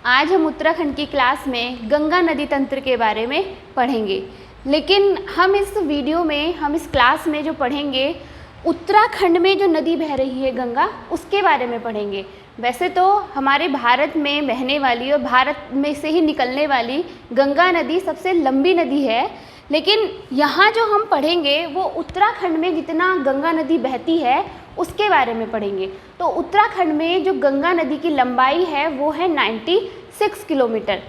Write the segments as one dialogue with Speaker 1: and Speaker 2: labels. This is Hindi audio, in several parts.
Speaker 1: आज हम उत्तराखंड की क्लास में गंगा नदी तंत्र के बारे में पढ़ेंगे। लेकिन हम इस वीडियो में, हम इस क्लास में जो पढ़ेंगे, उत्तराखंड में जो नदी बह रही है गंगा, उसके बारे में पढ़ेंगे। वैसे तो हमारे भारत में बहने वाली और भारत में से ही निकलने वाली गंगा नदी सबसे लंबी नदी है, लेकिन यहाँ जो हम पढ़ेंगे वो उत्तराखंड में जितना गंगा नदी बहती है उसके बारे में पढ़ेंगे। तो उत्तराखंड में जो गंगा नदी की लंबाई है वो है 96 किलोमीटर।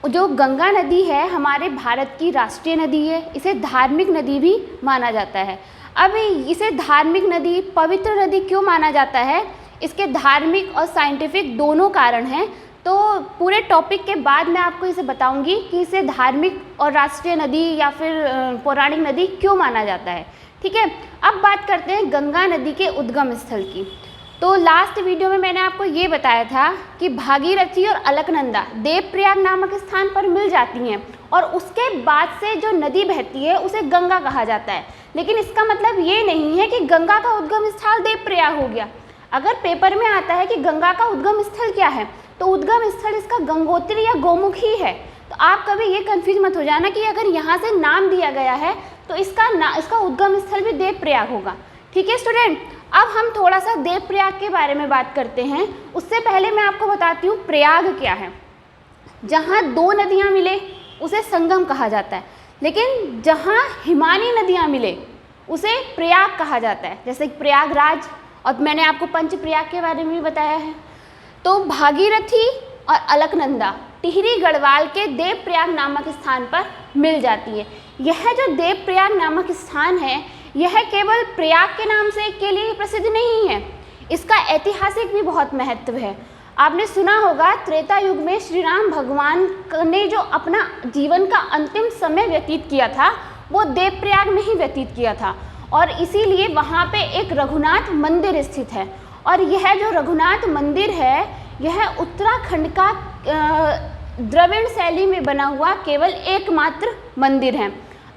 Speaker 1: जो गंगा नदी है हमारे भारत की राष्ट्रीय नदी है, इसे धार्मिक नदी भी माना जाता है। अब इसे धार्मिक नदी, पवित्र नदी क्यों माना जाता है, इसके धार्मिक और साइंटिफिक दोनों कारण हैं। तो पूरे टॉपिक के बाद मैं आपको इसे बताऊंगी कि इसे धार्मिक और राष्ट्रीय नदी या फिर पौराणिक नदी क्यों माना जाता है। ठीक है, अब बात करते हैं गंगा नदी के उद्गम स्थल की। तो लास्ट वीडियो में मैंने आपको ये बताया था कि भागीरथी और अलकनंदा देवप्रयाग नामक स्थान पर मिल जाती हैं और उसके बाद से जो नदी बहती है उसे गंगा कहा जाता है। लेकिन इसका मतलब ये नहीं है कि गंगा का उद्गम स्थल देवप्रयाग हो गया। अगर पेपर में आता है कि गंगा का उद्गम स्थल क्या है, तो उद्गम स्थल इसका गंगोत्री या गोमुख ही है। तो आप कभी ये कंफ्यूज मत हो जाना कि अगर यहाँ से नाम दिया गया है तो इसका उद्गम स्थल भी देवप्रयाग होगा। ठीक है स्टूडेंट, अब हम थोड़ा सा देवप्रयाग के बारे में बात करते हैं। उससे पहले मैं आपको बताती हूँ प्रयाग क्या है। जहाँ दो नदियाँ मिले उसे संगम कहा जाता है, लेकिन जहाँ हिमानी नदियाँ मिले उसे प्रयाग कहा जाता है। जैसे प्रयागराज, और मैंने आपको पंचप्रयाग के बारे में भी बताया है। तो भागीरथी और अलकनंदा टिहरी गढ़वाल के देवप्रयाग नामक स्थान पर मिल जाती है। यह जो देवप्रयाग नामक स्थान है, यह केवल प्रयाग के नाम से के लिए प्रसिद्ध नहीं है, इसका ऐतिहासिक भी बहुत महत्व है। आपने सुना होगा त्रेता युग में श्री राम भगवान ने जो अपना जीवन का अंतिम समय व्यतीत किया था वो देवप्रयाग में ही व्यतीत किया था, और इसीलिए वहाँ पे एक रघुनाथ मंदिर स्थित है। और यह जो रघुनाथ मंदिर है यह उत्तराखंड का द्रविड़ शैली में बना हुआ केवल एकमात्र मंदिर है।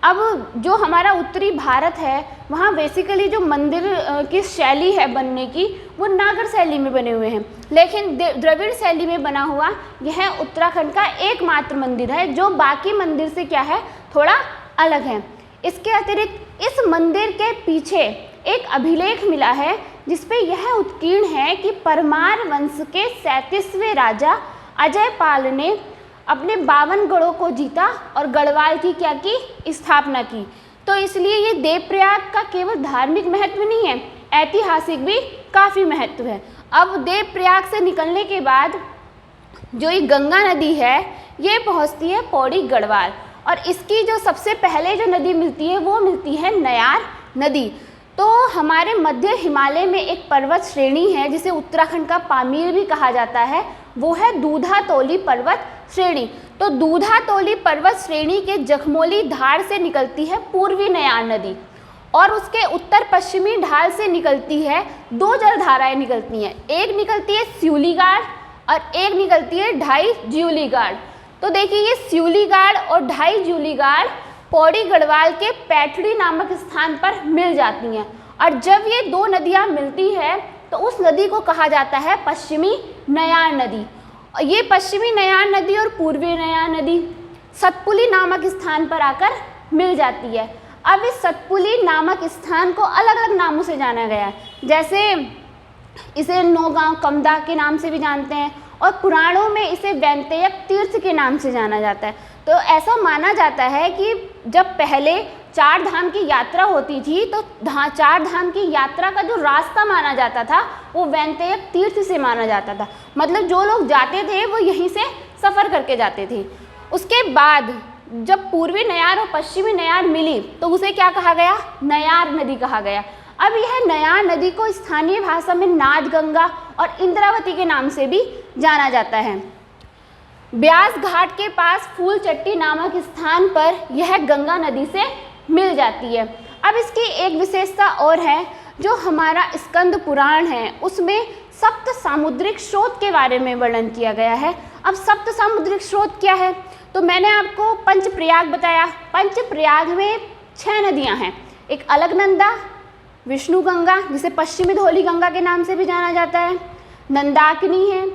Speaker 1: अब जो हमारा उत्तरी भारत है वहाँ बेसिकली जो मंदिर की शैली है बनने की वो नागर शैली में बने हुए हैं, लेकिन द्रविड़ शैली में बना हुआ यह उत्तराखंड का एकमात्र मंदिर है जो बाकी मंदिर से क्या है, थोड़ा अलग है। इसके अतिरिक्त इस मंदिर के पीछे एक अभिलेख मिला है जिसपे यह उत्कीर्ण है कि परमार वंश के 37वें राजा अजयपाल ने अपने 52 गढ़ों को जीता और गढ़वाल की क्या की, स्थापना की। तो इसलिए ये देवप्रयाग का केवल धार्मिक महत्व नहीं है, ऐतिहासिक भी काफ़ी महत्व है। अब देवप्रयाग से निकलने के बाद जो ये गंगा नदी है ये पहुंचती है पौड़ी गढ़वाल, और इसकी जो सबसे पहले जो नदी मिलती है वो मिलती है नयार नदी। तो हमारे मध्य हिमालय में एक पर्वत श्रेणी है जिसे उत्तराखंड का पामीर भी कहा जाता है, वो है दूधातोली पर्वत श्रेणी। तो दूधातोली पर्वत श्रेणी के जखमोली ढाल से निकलती है पूर्वी नयार नदी, और उसके उत्तर पश्चिमी ढाल से निकलती है दो जलधाराएं निकलती हैं। एक निकलती है स्यूलीगाड़ और एक निकलती है ढाई ज्यूलीगाड़। तो देखिए ये स्यूलीगाड़ और ढाई ज्यूलीगाड़ पौड़ी गढ़वाल के पैठड़ी नामक स्थान पर मिल जाती हैं, और जब ये दो नदियाँ मिलती है तो उस नदी को कहा जाता है पश्चिमी नयार नदी। और ये पश्चिमी नयार नदी और पूर्वी नयार नदी सतपुली नामक स्थान पर आकर मिल जाती है। अब इस सतपुली नामक स्थान को अलग अलग नामों से जाना गया है, जैसे इसे नौगांव कमदा के नाम से भी जानते हैं, और पुराणों में इसे वैंतयक तीर्थ के नाम से जाना जाता है। तो ऐसा माना जाता है कि जब पहले चार धाम की यात्रा होती थी तो चार धाम की यात्रा का जो रास्ता माना जाता था वो वैंतयक तीर्थ से माना जाता था। मतलब जो लोग जाते थे वो यहीं से सफ़र करके जाते थे। उसके बाद जब पूर्वी नयार और पश्चिमी नयार मिली तो उसे क्या कहा गया, नयार नदी कहा गया। अब यह नयार नदी को स्थानीय भाषा में नाद गंगा और इंद्रावती के नाम से भी जाना जाता है। ब्यास घाट के पास फूल चट्टी नामक स्थान पर यह गंगा नदी से मिल जाती है। अब इसकी एक विशेषता और है, जो हमारा स्कंद पुराण है उसमें सप्त सामुद्रिक स्रोत के बारे में वर्णन किया गया है। अब सप्त सामुद्रिक स्रोत क्या है, तो मैंने आपको पंचप्रयाग बताया। पंचप्रयाग में 6 नदियाँ हैं, एक अलकनंदा, विष्णु गंगा जिसे पश्चिमी धौली गंगा के नाम से भी जाना जाता है, नंदाकिनी है,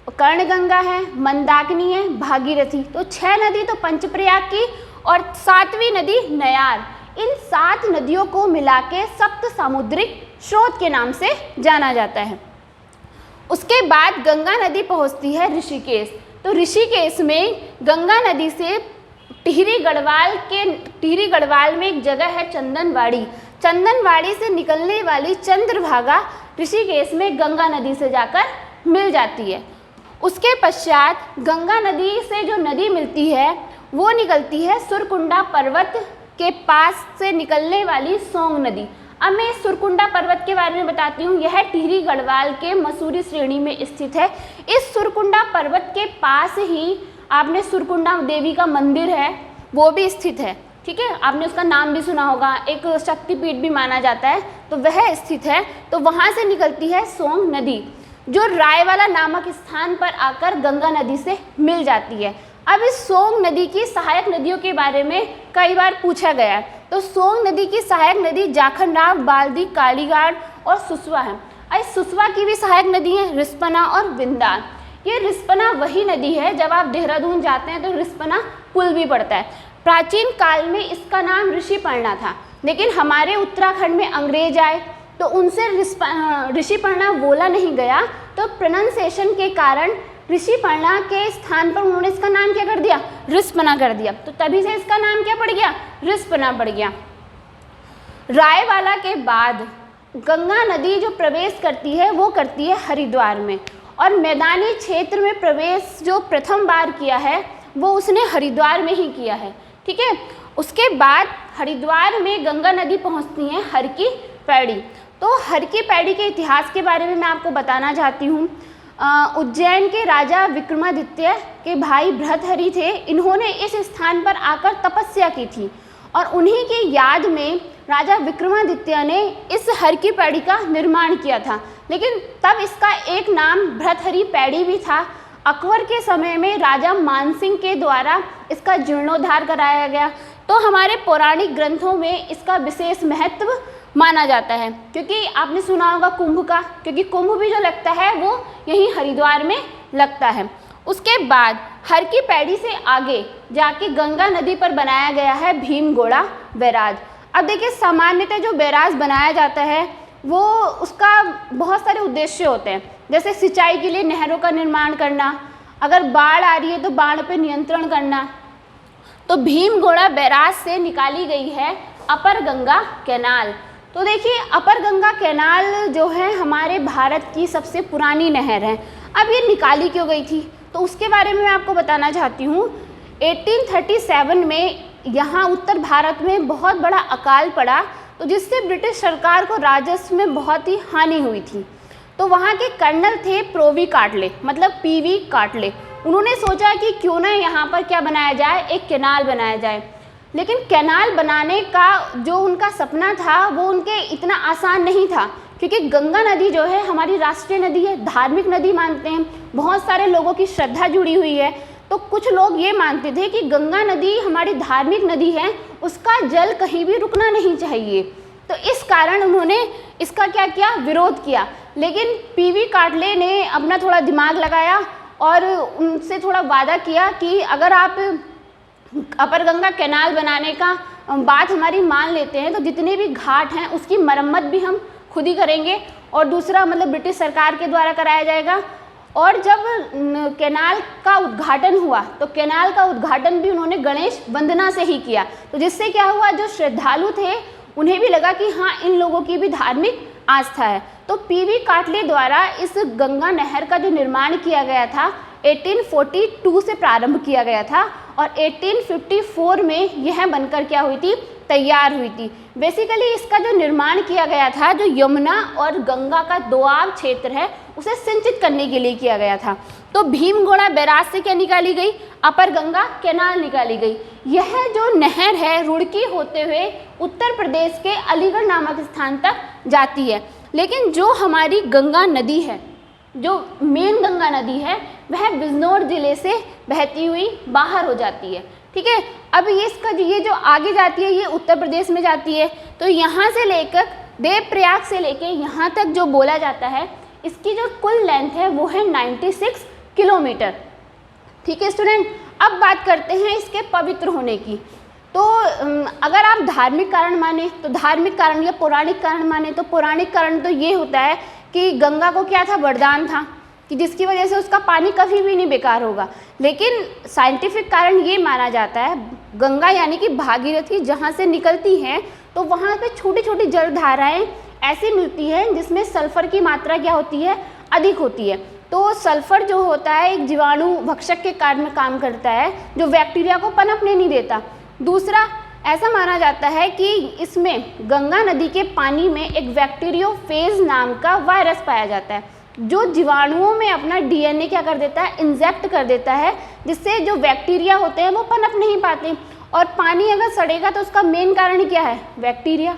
Speaker 1: कर्णगंगा है, मंदाकिनी है, भागीरथी। तो 6 नदी तो पंचप्रयाग की और 7वीं नदी नयार। इन 7 नदियों को मिला के सप्त सामुद्रिक स्रोत के नाम से जाना जाता है। उसके बाद गंगा नदी पहुंचती है ऋषिकेश। तो ऋषिकेश में गंगा नदी से टिहरी गढ़वाल में एक जगह है चंदनवाड़ी। चंदनवाड़ी से निकलने वाली चंद्रभागा ऋषिकेश में गंगा नदी से जाकर मिल जाती है। उसके पश्चात गंगा नदी से जो नदी मिलती है वो निकलती है सुरकुंडा पर्वत के पास से निकलने वाली सोंग नदी। अब मैं इस सुरकुंडा पर्वत के बारे में बताती हूँ। यह टिहरी गढ़वाल के मसूरी श्रेणी में स्थित है। इस सुरकुंडा पर्वत के पास ही आपने सुरकुंडा देवी का मंदिर है वो भी स्थित है। ठीक है, आपने उसका नाम भी सुना होगा, एक शक्तिपीठ भी माना जाता है, तो वह स्थित है। तो वहाँ से निकलती है सोंग नदी जो रायवाला नामक स्थान पर आकर गंगा नदी से मिल जाती है। अब इस सोंग नदी की सहायक नदियों के बारे में कई बार पूछा गया है। तो सोंग नदी की सहायक नदी जाखनराव, बाल्दी, कालीघाट और सुसवा है। इस सुसवा की भी सहायक नदी है रिस्पना और विंदार। ये रिस्पना वही नदी है, जब आप देहरादून जाते हैं तो रिस्पना पुल भी पड़ता है। प्राचीन काल में इसका नाम ऋषिपर्णा था, लेकिन हमारे उत्तराखंड में अंग्रेज आए तो उनसे ऋषिपर्णा बोला नहीं गया, तो प्रोनाउंसिएशन के कारण ऋषिपर्णा के स्थान पर उन्होंने इसका नाम क्या कर दिया, रिस्पना कर दिया। तो तभी से इसका नाम क्या पड़ गया, रिस्पना पड़ गया। रायवाला के बाद गंगा नदी जो प्रवेश करती है वो करती है हरिद्वार में, और मैदानी क्षेत्र में प्रवेश जो प्रथम बार किया है वो उसने हरिद्वार में ही किया है। ठीक है, उसके बाद हरिद्वार में गंगा नदी पहुंचती है हर की पैड़ी। तो हर की पैड़ी के इतिहास के बारे में मैं आपको बताना चाहती हूँ। उज्जैन के राजा विक्रमादित्य के भाई भृतहरि थे। इन्होंने इस स्थान पर आकर तपस्या की थी और उन्हीं की याद में राजा विक्रमादित्य ने इस हर की पैड़ी का निर्माण किया था। लेकिन तब इसका एक नाम भृतहरि पैड़ी भी था। अकबर के समय में राजा मानसिंह के द्वारा इसका जीर्णोद्धार कराया गया। तो हमारे पौराणिक ग्रंथों में इसका विशेष महत्व माना जाता है, क्योंकि आपने सुना होगा कुंभ का, क्योंकि कुंभ भी जो लगता है वो यहीं हरिद्वार में लगता है। उसके बाद हर की पैड़ी से आगे जाके गंगा नदी पर बनाया गया है भीमगोड़ा बैराज। अब देखिए, सामान्यतः जो बैराज बनाया जाता है वो उसका बहुत सारे उद्देश्य होते हैं, जैसे सिंचाई के लिए नहरों का निर्माण करना, अगर बाढ़ आ रही है तो बाढ़ पर नियंत्रण करना। तो भीमगोड़ा बैराज से निकाली गई है अपर गंगा कैनाल। तो देखिए, अपर गंगा कैनाल जो है हमारे भारत की सबसे पुरानी नहर है। अब ये निकाली क्यों गई थी तो उसके बारे में मैं आपको बताना चाहती हूँ। 1837 में यहाँ उत्तर भारत में बहुत बड़ा अकाल पड़ा, तो जिससे ब्रिटिश सरकार को राजस्व में बहुत ही हानि हुई थी। तो वहाँ के कर्नल थे प्रोवी कार्टले, मतलब पीवी कार्टले। उन्होंने सोचा कि क्यों ना यहाँ पर क्या बनाया जाए, एक कैनाल बनाया जाए। लेकिन कैनाल बनाने का जो उनका सपना था वो उनके इतना आसान नहीं था, क्योंकि गंगा नदी जो है हमारी राष्ट्रीय नदी है, धार्मिक नदी मानते हैं, बहुत सारे लोगों की श्रद्धा जुड़ी हुई है। तो कुछ लोग ये मानते थे कि गंगा नदी हमारी धार्मिक नदी है, उसका जल कहीं भी रुकना नहीं चाहिए। तो इस कारण उन्होंने इसका क्या किया, विरोध किया। लेकिन पीवी कार्टले ने अपना थोड़ा दिमाग लगाया और उनसे थोड़ा वादा किया कि अगर आप अपर गंगा कैनाल बनाने का बात हमारी मान लेते हैं तो जितने भी घाट हैं उसकी मरम्मत भी हम खुद ही करेंगे, और दूसरा मतलब ब्रिटिश सरकार के द्वारा कराया जाएगा। और जब कैनाल का उद्घाटन हुआ तो कैनाल का उद्घाटन भी उन्होंने गणेश वंदना से ही किया। तो जिससे क्या हुआ, जो श्रद्धालु थे उन्हें भी लगा कि हाँ, इन लोगों की भी धार्मिक आस्था है। तो पीवी कार्टले द्वारा इस गंगा नहर का जो निर्माण किया गया था 1842 से प्रारंभ किया गया था, और 1854 में यह बनकर क्या हुई थी, तैयार हुई थी। बेसिकली इसका जो निर्माण किया गया था, जो यमुना और गंगा का दोआब क्षेत्र है उसे सिंचित करने के लिए किया गया था। तो भीमगोड़ा बैराज से क्या निकाली गई, अपर गंगा कैनाल निकाली गई। यह जो नहर है रुड़की होते हुए उत्तर प्रदेश के अलीगढ़ नामक स्थान तक जाती है। लेकिन जो हमारी गंगा नदी है, जो मेन गंगा नदी है, वह बिजनौर जिले से बहती हुई बाहर हो जाती है। ठीक है, अब ये जो आगे जाती है ये उत्तर प्रदेश में जाती है। तो यहाँ से लेकर देवप्रयाग से लेकर यहाँ तक जो बोला जाता है, इसकी जो कुल लेंथ है वो है 96 किलोमीटर। ठीक है स्टूडेंट, अब बात करते हैं इसके पवित्र होने की। तो अगर आप धार्मिक कारण माने तो धार्मिक कारण, या पौराणिक कारण माने तो पौराणिक कारण तो ये होता है कि गंगा को क्या था, वरदान था कि जिसकी वजह से उसका पानी कभी भी नहीं बेकार होगा। लेकिन साइंटिफिक कारण ये माना जाता है, गंगा यानी कि भागीरथी जहाँ से निकलती हैं तो वहाँ पे छोटी छोटी जलधाराएँ ऐसी मिलती हैं जिसमें सल्फर की मात्रा क्या होती है, अधिक होती है। तो सल्फर जो होता है एक जीवाणु भक्षक के कार्य में काम करता है, जो बैक्टीरिया को पनपने नहीं देता। दूसरा, ऐसा माना जाता है कि इसमें गंगा नदी के पानी में एक बैक्टीरियोफेज नाम का वायरस पाया जाता है, जो जीवाणुओं में अपना डीएनए क्या कर देता है, इंजेक्ट कर देता है, जिससे जो बैक्टीरिया होते हैं वो पनप नहीं पाते। और पानी अगर सड़ेगा तो उसका मेन कारण क्या है, बैक्टीरिया।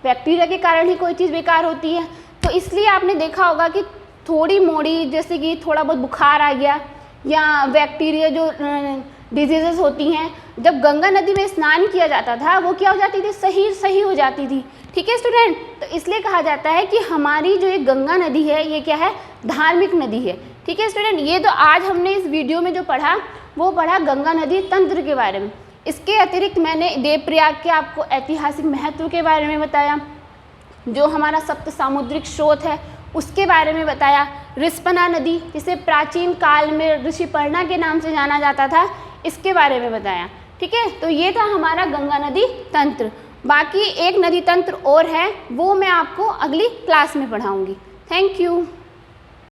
Speaker 1: बैक्टीरिया के कारण ही कोई चीज़ बेकार होती है। तो इसलिए आपने देखा होगा कि थोड़ी मोड़ी, जैसे कि थोड़ा बहुत बुखार आ गया या बैक्टीरिया जो डिजीजेस होती हैं, जब गंगा नदी में स्नान किया जाता था वो क्या हो जाती थी, सही हो जाती थी। ठीक है स्टूडेंट, तो इसलिए कहा जाता है कि हमारी जो ये गंगा नदी है ये क्या है, धार्मिक नदी है। ठीक है स्टूडेंट, ये तो आज हमने इस वीडियो में जो पढ़ा वो पढ़ा गंगा नदी तंत्र के बारे में। इसके अतिरिक्त मैंने देवप्रयाग के आपको ऐतिहासिक महत्व के बारे में बताया, जो हमारा सप्त सामुद्रिक स्रोत है उसके बारे में बताया, रिस्पना नदी जिसे प्राचीन काल में ऋषिपर्णा के नाम से जाना जाता था, इसके बारे में बताया। ठीक है, तो ये था हमारा गंगा नदी तंत्र। बाकी एक नदी तंत्र और है, वो मैं आपको अगली क्लास में पढ़ाऊँगी। Thank you.